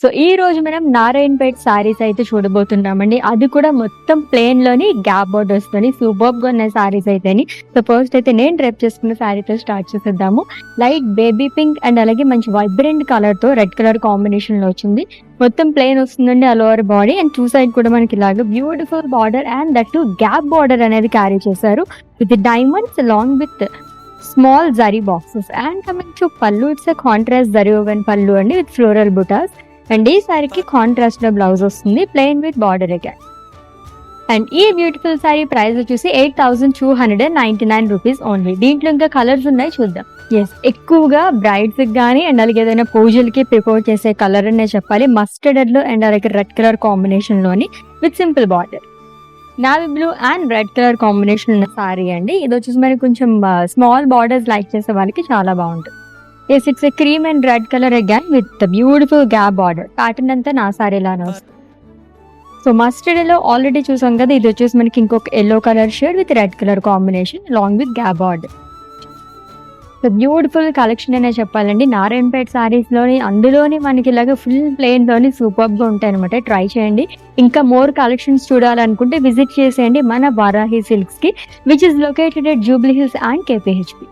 So ఈ రోజు మనం నారాయణపేట్ సారీస్ అయితే చూడబోతున్నామండి. అది కూడా మొత్తం ప్లెయిన్ లోని గ్యాప్ బోర్డర్స్ తోని సూపర్బ్ గా ఉన్న సారీస్ అయితేని. సో ఫస్ట్ అయితే నేను డ్రైప్ చేసుకున్న సారీతో స్టార్ట్ చేసేద్దాము. లైట్ బేబీ పింక్ అండ్ అలాగే మంచి వైబ్రెంట్ కలర్ తో రెడ్ కలర్ కాంబినేషన్ లో వచ్చింది. మొత్తం ప్లెయిన్ వస్తుందండి all over body and two side కూడా మనకి ఇలాగ beautiful border and that two gap border అనేది క్యారీ చేశారు with diamonds along with small zari boxes. And coming to pallu, it's a contrast zari woven pallu అండి విత్ ఫ్లోరల్ బుటాస్. అండ్ ఈ సారీకి contrast లో blouse వస్తుంది plain with border again. And ఈ beautiful sorry price వచ్చేసి 8,299 rupees only. దీంట్లో ఇంకా కలర్స్ ఉన్నాయి, చూద్దాం. ఎస్, ఎక్కువగా బ్రైడ్స్ కానీ అండ్ అలాగే ఏదైనా పూజలకి ప్రిపేర్ చేసే కలర్ అనే చెప్పాలి. మస్టర్డ్ లో అండ్ అలాగే రెడ్ కలర్ కాంబినేషన్ లోని with simple border. Navy blue and red colour combination ఉన్న సారీ అండి. ఇది వచ్చేసి మనకి కొంచెం స్మాల్ బార్డర్స్ లైక్ చేసే వాళ్ళకి చాలా బాగుంటుంది. Yes, it's a cream and red colour again with beautiful gap border. Pattern అంతా నా సారీ లానే వస్తుంది. సో మస్టర్డ్ లో ఆల్రెడీ చూసాం కదా, ఇది వచ్చేసి మనకి ఇంకొక yellow colour shade with red colour combination along with gap border. So beautiful collection అనే చెప్పాలండి నారాయణపేట్ సారీస్ లోని. అందులోని మనకి ఇలాగ ఫుల్ ప్లెయిన్ లోని సూపర్బ్ గా ఉంటాయి అనమాట. ట్రై చేయండి. ఇంకా మోర్ కలెక్షన్స్ చూడాలనుకుంటే విజిట్ చేసేయండి మన వారాహి సిల్క్స్ కి, which is located at Jubilee Hills and కేపీహెచ్పి.